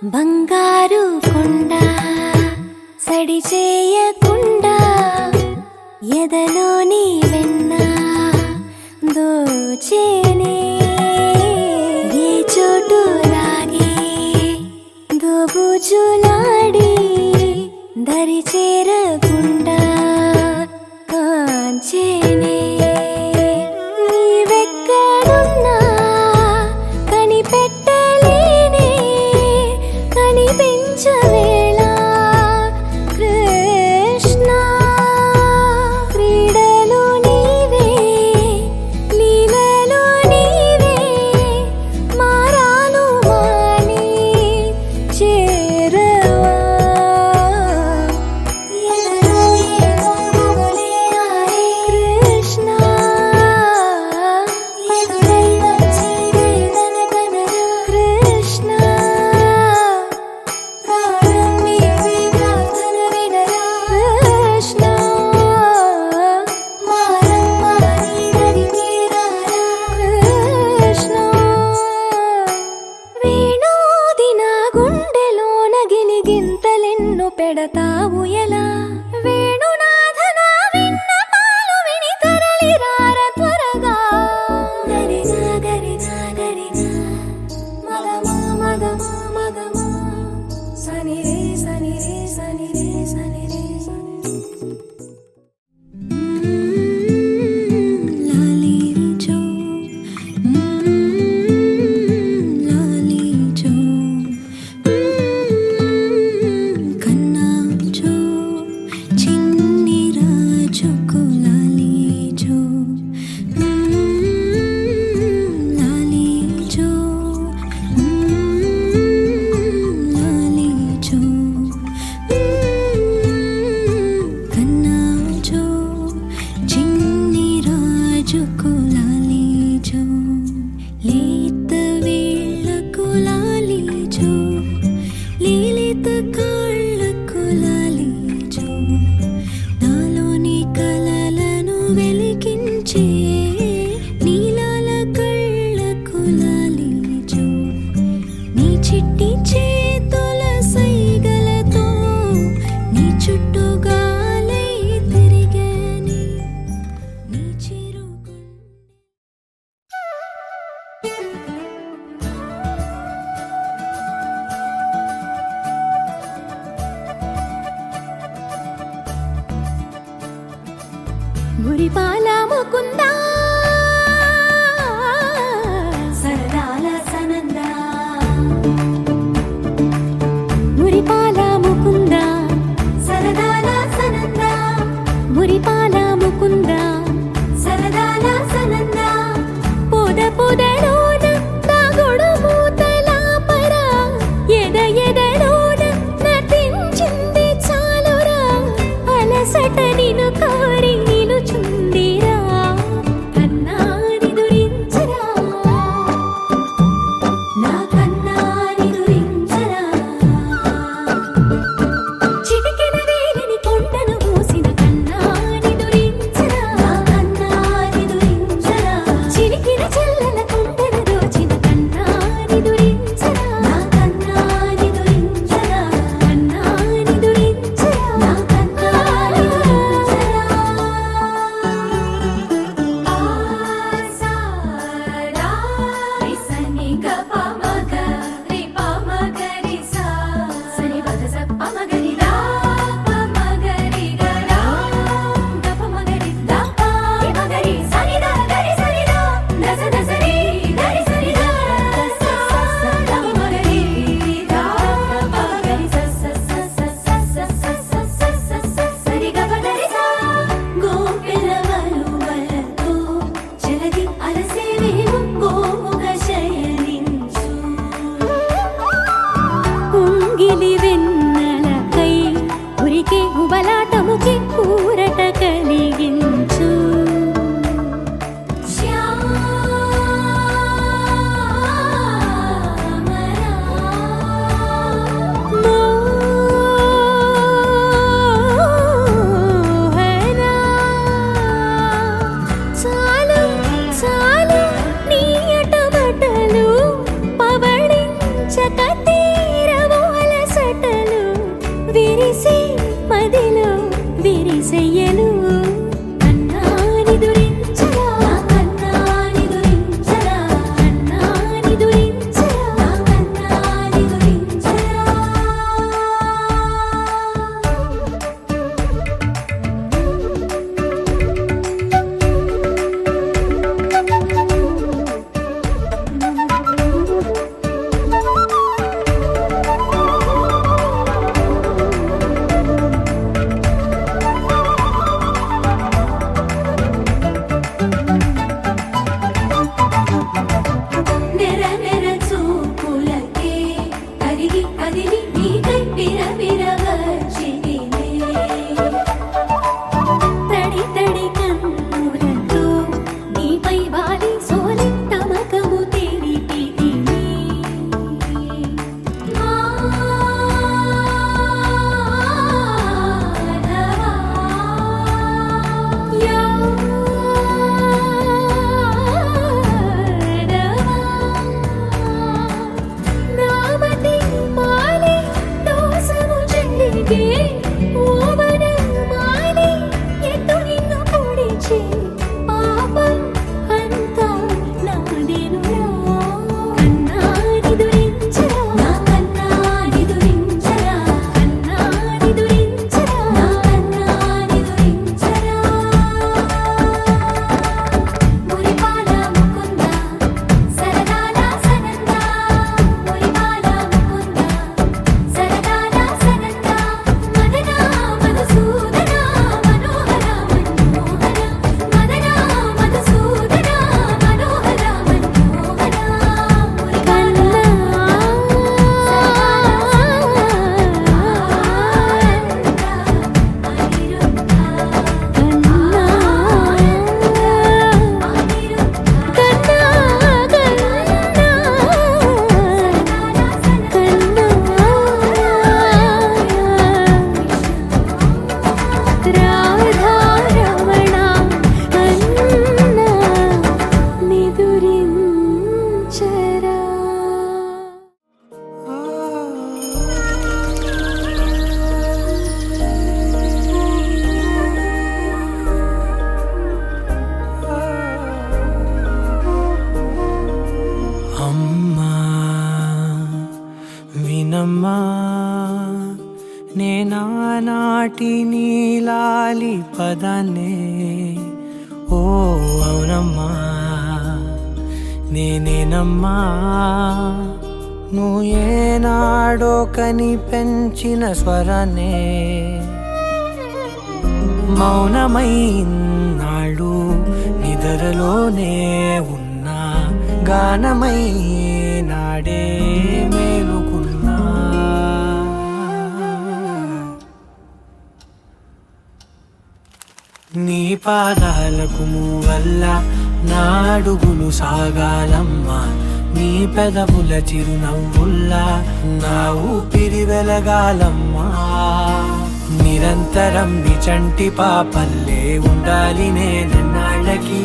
బంగారు కొండ సడి చేయకుండా ఎదలోని వెన్న దోచేనే ఏ చోటు లాగే దోబుజులాడి దరి చేరకుండా కాంచేనే నీవెక్కడున్నా కనిపెట్టలేనే కనిపించవేళ కృష్ణ క్రీడలు నీవే లీలలు నీవే మారాను మాని చేరవా ఎదలో ఏదో మొగలే ఆడే కృష్ణ ఎదురై వచ్చి వేదనకనరా కృష్ణ ప్రాణం నీవే ప్రార్థన వినరా కృష్ణ మారమ్మా నీ దరికి రారా కృష్ణ వేణోది నా గుండెలోన గిలిగింతలెన్ను పెడతావు ఎలా వేణునాథ నా విన్నపాలు విని తరలి రార త్వరగా గరిగా గరిగా గరిగా మగమా మగమా మగమా సని రే సని రే సని రే సని రే లాలి జో లాలి జో కన్నా జో చిన్ని రాజుకు లాలి జో లాలి జో లాలి జో కన్నా జో చిన్ని రాజుకు లాలి జో లేత వేళ్ళకు లాలి జో లీలిత కాళ్ళకు లాలి జో నాలోని కలలను వెలిగించే నీలాల కళ్ళకు లాలి జో నీ చిట్టి చేతుల సైగలతో నీ చుట్టూ గాలై తిరిగానే నీ చిరుగు మురిపాల ముకుందా సరదాల సనందా మురిపాల ముకుందా సరదాల సనందా మురిపాల ముకుందా సరదాల సనందా పొద పొదలోన దాగుడు మూతలాపరా ఎద ఎదలోన నటించింది చాలురా అలసట నిన్ను కోరి నిలుచుందిరా అవునమ్మా నేనానాటి నీలాలి పదాన్నే ఓ అవునమ్మా నేనేనమ్మా నువ్వు ఏనాడో కని పెంచిన స్వరాన్నే మౌనమైనాడు నిద్రలోనే ఉన్నా గానమై నాడే మేలుకున్నా నీ పాదాలకు వల్ల నాడుగులు సాగాలమ్మా నీ పెదవుల చిరునవ్వుల్లా నా ఊపిరి వెలగాలమ్మా నిరంతరం నిచంటి పాపల్లే ఉండాలి నేనన్నాళ్ళకి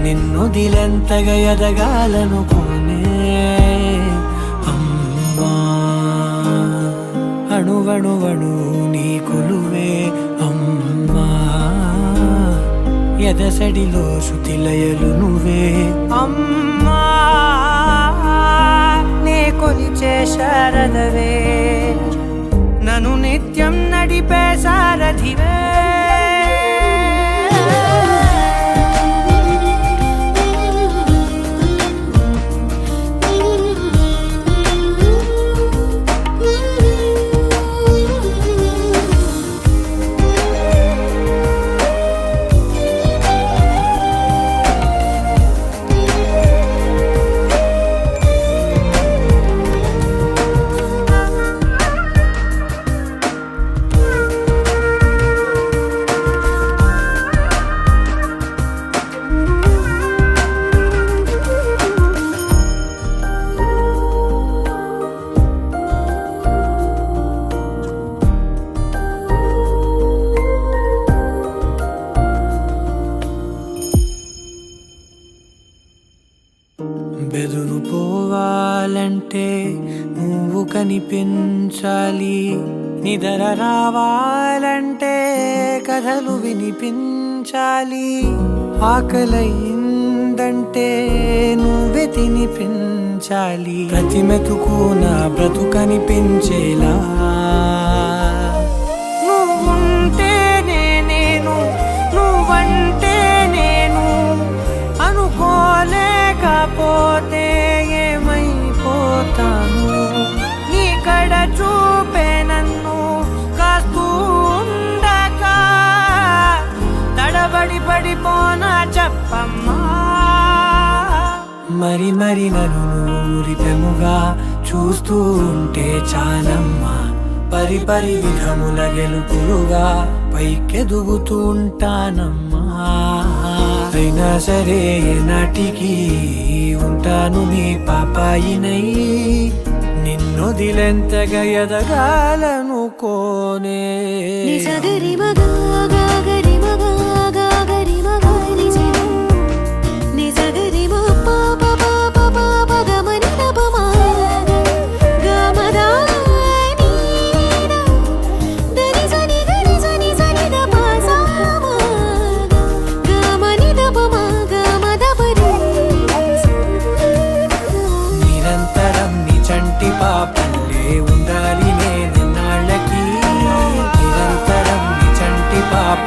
నిన్ను దిలెంతగా ఎదగాలనుకోనే అమ్మా అణువణువణు నీ కొలువే అమ్మా ఎదసడిలో శృతిలయలు నువ్వే అమ్మా నే కొలిచే శారదవే నన్ను నిత్యం నడిపే సారథివే బెదురు పోవాలంటే నువ్వు కనిపించాలి నిద్ర రావాలంటే కథలు వినిపించాలి ఆకలైందంటే నువ్వే తినిపించాలి ప్రతి మెతుకు నా బ్రతుకనిపించేలా నువ్వుంటేనే నేను నువ్వంటే నేను అనుకోలేకపోతే ఏమైపోతాను నీ కడ చూపే నన్ను కాస్తూ ఉండగా తడబడి పడిపోనా చెప్పమ్మా మరి మరి నన్ను ఊరిపెముగా చూస్తూ ఉంటే చాలమ్మా పరి పరి విధముల గెలుపులుగా పైకెదుగుతూ ఉంటానమ్మా అయినా సరే నాటికి ఉంటాను నీ పాపాయినై నిన్ను దిలెంతగా ఎదగాలనుకోనే నిజగరి మగా గాగరి మగా గాగరి మగా నిజను నిజగరి మ పాప పాప పాప గమని దపమా గమదా నీనా దరి జని గరి జని జని దప సామా గమని దపమా గమదపరి నిరంతరం నిచంటి పాపల్లే ఉండాలి నేనన్నాళ్ళకి నిరంతరం నిచంటి పాప